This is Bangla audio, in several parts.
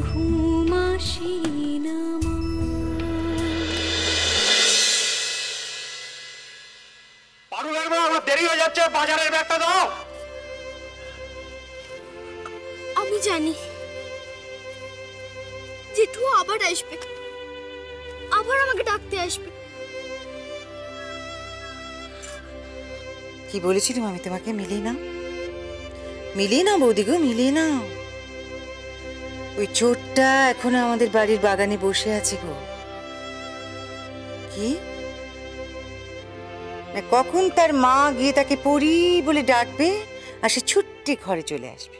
ঘুম আসে না। পারু লাগবে, আমার দেরি হয়ে যাচ্ছে, বাজারের ব্যাগটা দাও। আমি জানি জেঠু আবার আসবে, আবার আমাকে ডাকতে আসবে। কি বলেছিলাম আমি তোমাকে? মিলিয়ে না বৌদি গো, মিলিয়ে না। ওই চোরটা এখনো আমাদের বাড়ির বাগানে বসে আছে গো। কি কখন তার মা গিয়ে তাকে পড়ি বলে ডাকবে আর সে ছুট্টে ঘরে চলে আসবে।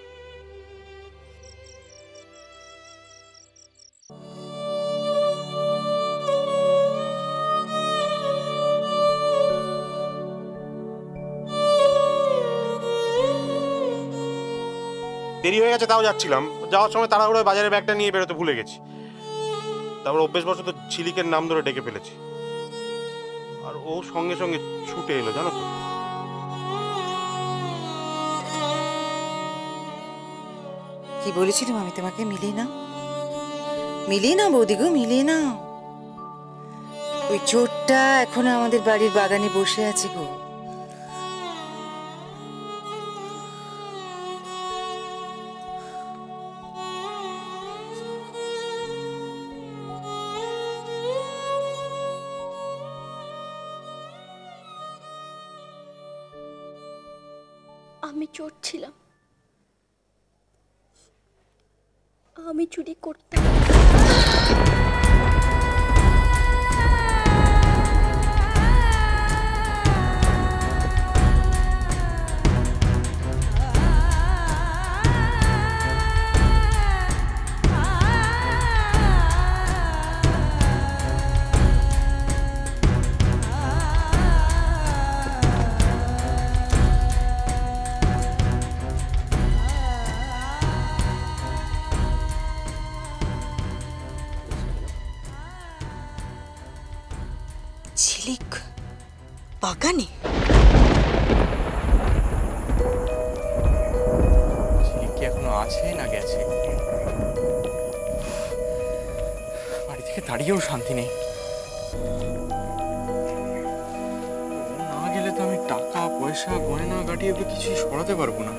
দেরি হয়ে গেছে তাও যাচ্ছিলাম, যাওয়ার সময় তাড়াহুড়ো বাজারের ব্যাগটা নিয়ে বেরোতে ভুলে গেছি। তারপর অভ্যেসবশত ঝিলিকের নাম ধরে ডেকে ফেলেছি, আর ও সঙ্গে সঙ্গে ছুটে এলো, জানো তো। কি বলেছিলাম আমি তোমাকে? মিলিয়ে না বৌদি গো, মিলিয়ে না। ওই চোরটা এখনো আমাদের বাড়ির বাগানে বসে আছে গো। আমি চোর ছিলাম, আমি চুরি করতাম। ঝিলিক বাগানে? ঝিলিক কি এখনো আছে না গেছে? বাড়ি থেকে দাঁড়িয়েও শান্তি নেই। না গেলে তো আমি টাকা পয়সা গয়না গাটি এগুলো কিছুই সরাতে পারবো না।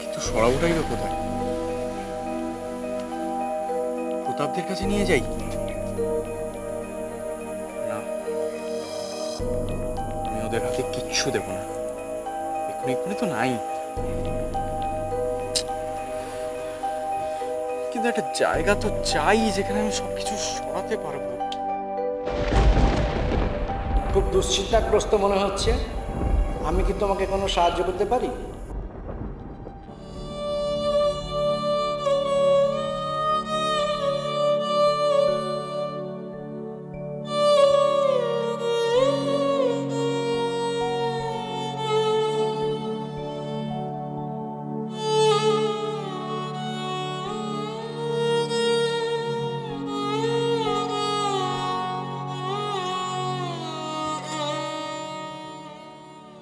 কিন্তু সরাবোটাই বা কোথায়? প্রতাপদের কাছে নিয়ে যাই? না, আমি ওদের হাতে কিচ্ছু দেবো না। এক্ষুনি তো নাই, কিন্তু একটা জায়গা তো চাই যেখানে আমি সবকিছু সরাতে পারবো। খুব দুশ্চিন্তাগ্রস্ত মনে হচ্ছে। আমি কি তোমাকে কোনো সাহায্য করতে পারি?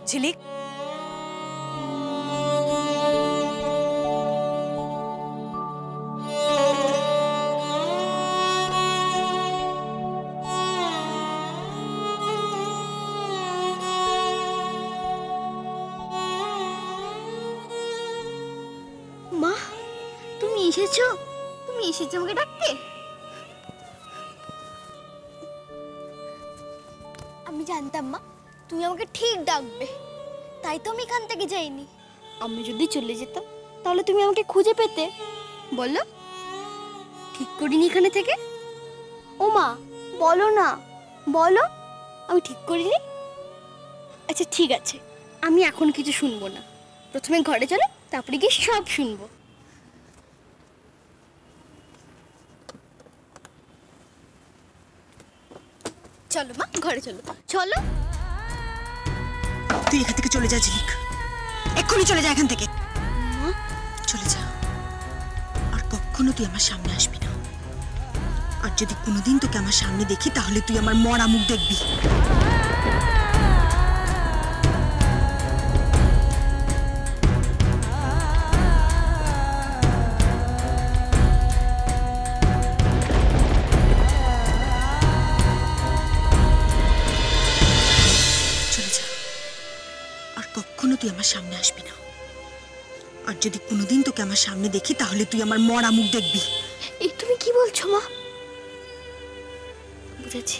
ঝিলিক, মা, তুমি এসেছো? তুমি এসেছো আমাকে ডাকতে? আমি জানতাম মা তুমি আমাকে ঠিক ডাকবে, তাই তো আমি এখান থেকে যাইনি। আমি যদি চলে যেতাম তাহলে তুমি আমাকে খুঁজে পেতে। বলো, ঠিক করিনি এখানে থেকে? ও মা বলো না, বলো আমি ঠিক করিনি। আচ্ছা ঠিক আছে, আমি এখন কিছু শুনবো না। প্রথমে ঘরে চলো, তারপরে গিয়ে সব শুনবো। চলো মা, ঘরে চলো। চলো। তুই এখান থেকে চলে যা ঝিলিক, এক্ষুনি চলে যা এখান থেকে। চলে যা, আর কখনো তুই আমার সামনে আসবি না। আর যদি কোনোদিন তোকে আমার সামনে দেখি তাহলে তুই আমার মরা মুখ দেখবি। আর যদি কোনোদিন তোকে আমার সামনে দেখি তাহলে তুই আমার মরা মুখ দেখবি। এই তুমি কি বলছো মা? বুঝেছি,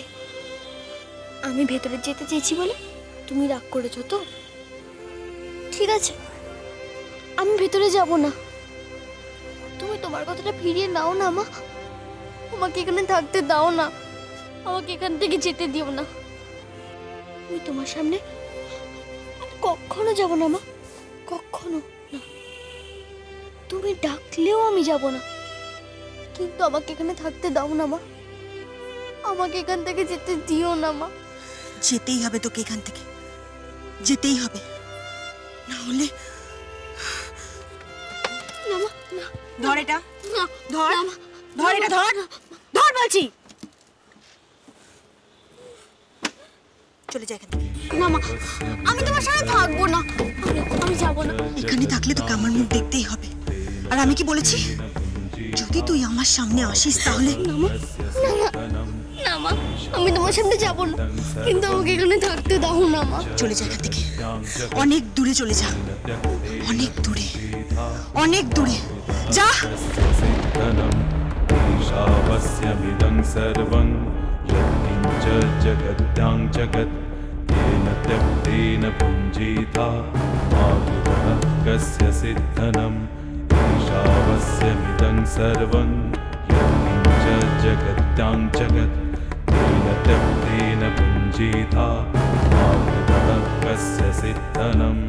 আমি ভেতরে যেতে চেয়েছি বলে তুমি রাগ করেছো তো? ঠিক আছে, আমি ভেতরে যাব না। তুমি তোমার কথাটা ফিরিয়ে নাও না মা। আমাকে এখানে থাকতে দাও না, আমাকে এখান থেকে যেতে দিও না। আমি তোমার সামনে আর কখনো যাব না মা, কখনো না। তুমি ডাকলেও আমি যাব না, কিন্তু আমাকে এখানে থাকতে দাও না মা। আমাকে এখান থেকে যেতে দিও না মা। যেতেই হবে তোকে এখান থেকে, যেতেই হবে, না হলে না মা, না। ধর এটা, না, ধর না, মা। ধর এটা, ধর ধর বলছি। চলে যা এখান থেকে। না মা, আমি তোমার সাথে থাকবো না। আমি যাব না। এখানে থাকলে তোকে আমার মুখ দেখতেই হবে। আর আমি কি বলেছি, যদি তুই আমার সামনে আসিস তাহলে না মা, না মা, না মা, আমি তোমার সামনে যাব না, কিন্তু আমাকে এখানে থাকতে দাও না মা। চলে যা এখান থেকে, অনেক দূরে চলে যা, অনেক দূরে, অনেক দূরে যা। ईशावस्यमिदं सर्वं यत्किञ्च जगत्यां जगत् तेन त्यक्तेन पुञ्जीता मातुः कस्य सिद्धनम् ईशावस्यमिदं सर्वं यत्किञ्च जगत्यां जगत् तेन त्यक्तेन पुञ्जीता मातुः कस्य सिद्धनम्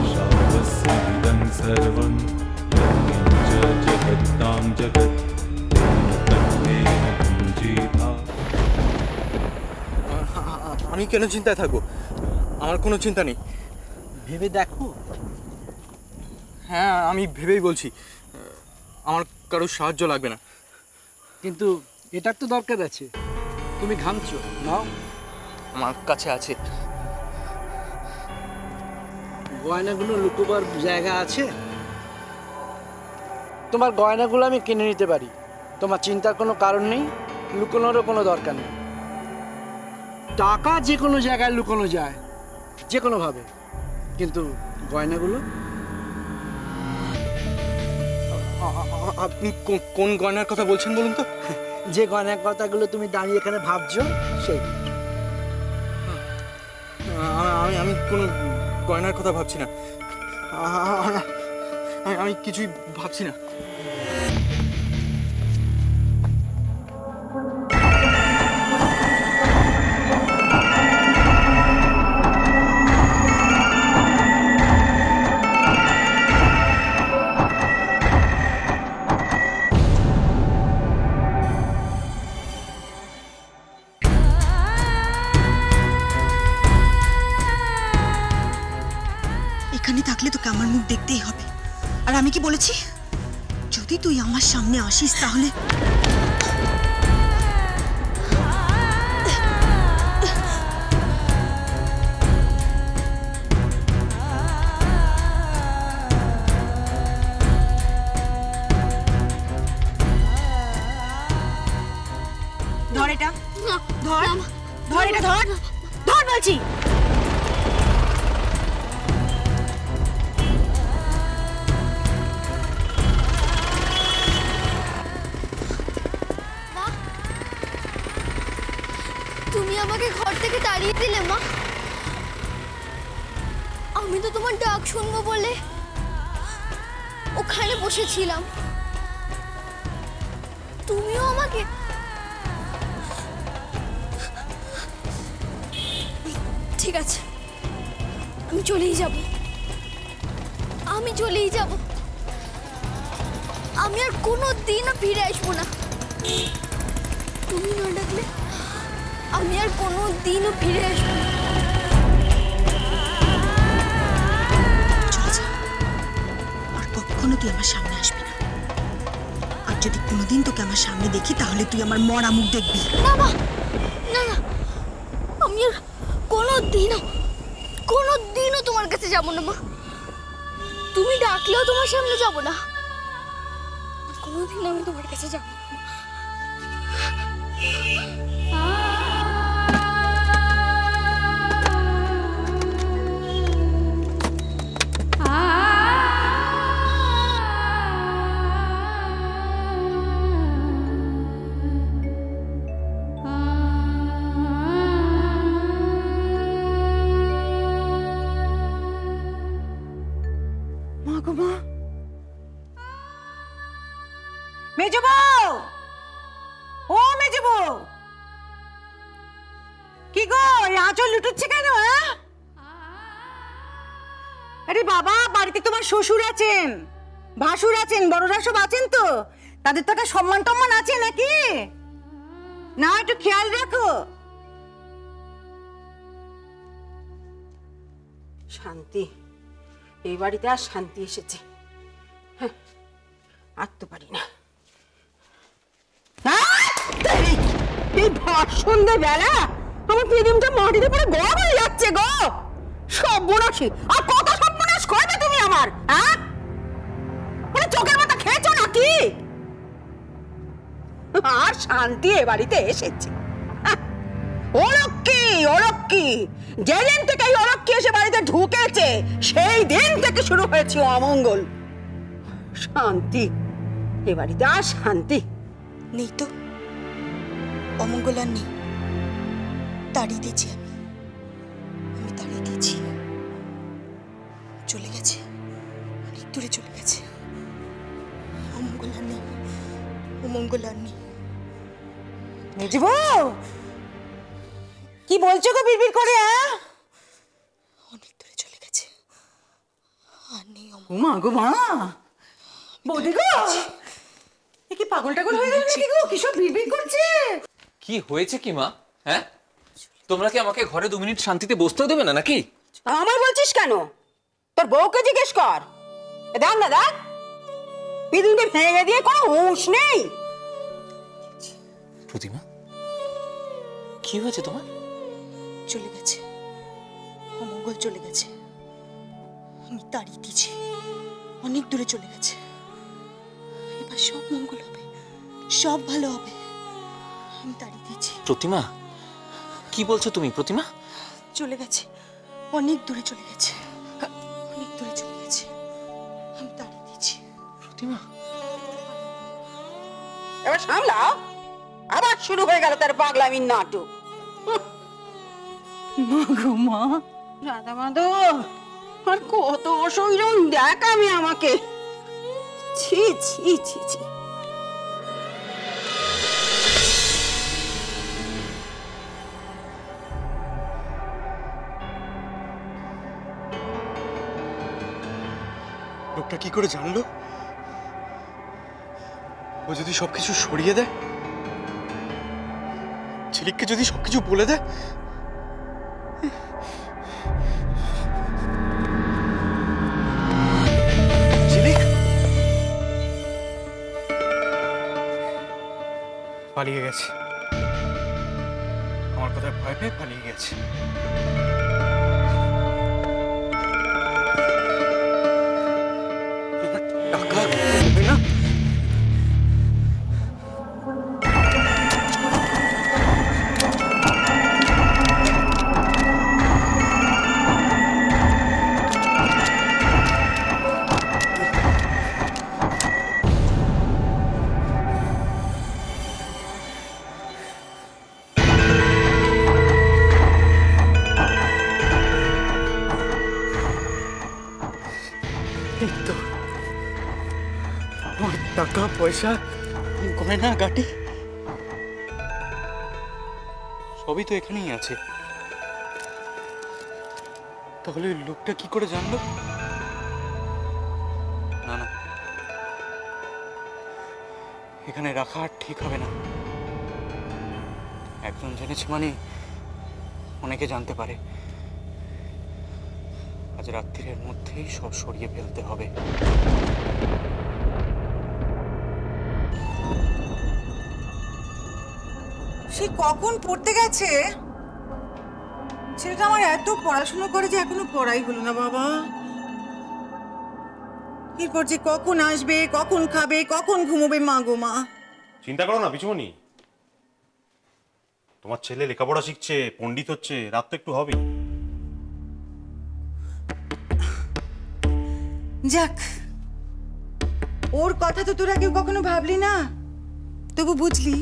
ईशावस्यमिदं सर्वं यत्किञ्च जगत्यां जगत् আমি কেন চিন্তায় থাকবো? আমার কোনো চিন্তা নেই। ভেবে দেখো। হ্যাঁ, আমি ভেবেই বলছি, আমার কারোর সাহায্য লাগবে না। কিন্তু এটার তো দরকার আছে। তুমি ঘামছো, নাও। আমার কাছে আছে। গয়নাগুলো লুকোবার জায়গা আছে? তোমার গয়নাগুলো আমি কিনে নিতে পারি, তোমার চিন্তার কোনো কারণ নেই, লুকোনোরও কোনো দরকার নেই। টাকা যে কোনো জায়গায় লুকোনো যায়, যে কোনোভাবে, কিন্তু গয়নাগুলো? আপনি কোন গয়নার কথা বলছেন বলুন তো? যে গয়নার কথাগুলো তুমি দাঁড়িয়ে এখানে ভাবছো সেই। আমি কোনো গয়নার কথা ভাবছি না। আমি কিছুই ভাবছি না। এখানে থাকলে তোকে আমার মুখ দেখতেই হবে। আর আমি কি বলেছি, যদি তুই আমার সামনে আসিস তাহলে ধর এটা, ধর ধর এটা, ধর ধর বলছি। তুমি আমাকে ঘর থেকে তাড়িয়ে দিলে মা। আমি তো তোমার ডাক শুনবো বলে ওখানে বসেছিলাম, তুমিও আমাকে। ঠিক আছে, আমি চলেই যাব, আমি চলেই যাব। আমি আর কোনো দিনও ফিরে আসবো না। তুমি না ডাকলে আমি আর কোনো দিনও ফিরে আসবো না। চলে যা, আর কখনো তুই আমার সামনে আসবি না। আর যদি কোনোদিন তোকে আমার সামনে দেখি তাহলে তুই আমার মরা মুখ দেখবি। না মা, না না, আমি আর কোনো দিনও তোমার কাছে যাব না মা। তুমি ডাকলেও তোমার সামনে যাব না, কোনোদিন আমি তোমার কাছে যাব না। মা, মেজো বউ, ও মেজো বউ, কি গো এই আঁচল লুটুচ্ছে কেন? আরে বাবা, বাড়িতে তোমার শ্বশুর আছেন, ভাসুর আছেন, বড়রা সব আছেন, তো তাদের তো একটা সম্মান টম্মান আছে নাকি? না, একটু খেয়াল রাখো। শান্তি, এই বাড়িতে আর শান্তি এসেছে। হ্যাঁ, আর তো পারি না। এই সন্ধ্যে বেলা আমার পিদিমটা মাটিতে পড়ে গড় হয়ে যাচ্ছে গো। সর্বনাশী, আর কত সর্বনাশ করবে তুমি আমার? হ্যাঁ, মানে চোখের মাথা খেয়েছো নাকি? আর শান্তি এ বাড়িতে এসেছে। অলক্ষ্মী, অলক্ষ্মী, যেদিন থেকে এই অলক্ষ্মী এসে বাড়িতে ঢুকেছে সেই দিন থেকে শুরু হয়েছে অমঙ্গল। শান্তি, এ বাড়িতে আর শান্তি নেই তো, অমঙ্গল আর নেই। তাড়িয়ে দিয়েছি আমি তাড়িয়ে দিয়েছি। চলে গেছে, অনেক দূরে চলে গেছে। অমঙ্গল আর নেই, অমঙ্গল আর নেই। মেজবু, কি বলছো গো বিড়বিড় করে? অনেক দূরে চলে গেছে, আর নেই অমঙ্গল। মা গো মা, বৌদি গো, এ কি পাগল টাগল হয়ে গেল নাকি গো? কি সব বিড়বিড় করছে? কি হয়েছে কি মা? হ্যাঁ, তোমরা কি আমাকে ঘরে 2 মিনিট শান্তিতে বসতেও দেবে না নাকি? আমার বলছিস কেন? তোর বউকে জিজ্ঞেস কর। দেখ না, দেখ, পিদিমকে ভেঙে দিয়ে কোনো হুঁশ নেই। প্রতিমা, কি হয়েছে তোমার? চলে গেছে, অমঙ্গল চলে গেছে। আমি তাড়িয়ে দিয়েছি, অনেক দূরে চলে গেছে। এবার সব মঙ্গল হবে, সব ভালো হবে। আমি তাড়িয়ে দিয়েছি। প্রতিমা, কি বলছো তুমি? প্রতিমা চলে গেছে, অনেক দূরে চলে গেছে, অনেক দূরে চলে গেছে। আমি তাড়িয়ে দিয়েছি। প্রতিমা, এবার সামলাও, আবার শুরু হয়ে গেল তার পাগলামির নাটক। মা গো মা, রাধা মাধব, আর কত অসহ্য দেখ আমি আমাকে। ছি ছি ছি ছি। লোকটা কি করে জানলো? ও যদি সবকিছু সরিয়ে দেয়, ঝিলিককে যদি সবকিছু বলে দেয়, ঝিলিক পালিয়ে গেছে। আমার কথায় ভয় পেয়ে পালিয়ে গেছে। টাকা হবে না। এই তো আমার টাকা পয়সা, গয়না গাটি সবই তো এখানেই আছে। তাহলে লোকটা কি করে জানলো? না না, এখানে রাখা আর ঠিক হবে না। একজন জেনেছে মানে অনেকে জানতে পারে। আজ রাত্রির মধ্যেই সব সরিয়ে ফেলতে হবে। সে কখন পড়তে গেছে? ছেলেটা আমার এত পড়াশোনা করে যে এখনো পড়াই হলো না বাবা। এরপর যে কখন আসবে, কখন খাবে, কখন ঘুমোবে মা গো মা। চিন্তা করো না পিছুমণি, তোমার ছেলে লেখাপড়া শিখছে, পণ্ডিত হচ্ছে, রাত তো একটু হবেই। যাক, ওর কথা তো তোরা কেউ কখনো ভাবলি না, তবু বুঝলি।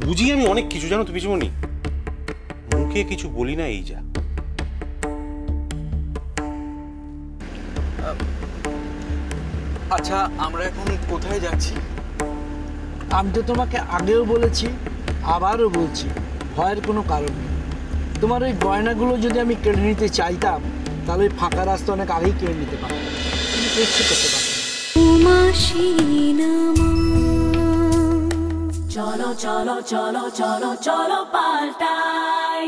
বুঝি আমি অনেক কিছু, জানো তো পিছুমণি, মুখে কিছু বলি না, এই যা। আচ্ছা আমরা এখন কোথায় যাচ্ছি? আমি তো তোমাকে আগেও বলেছি, আবারও বলছি, ভয়ের কোনো কারণ নেই। তোমার ওই গয়নাগুলো যদি আমি কেড়ে নিতে চাইতাম, তাহলে ওই ফাঁকা রাস্তা অনেক আগেই কেড়ে নিতে পারতাম, কিন্তু ইচ্ছে করতে পারতাম। চলো চলো চলো চলো চলো পাল্টাই।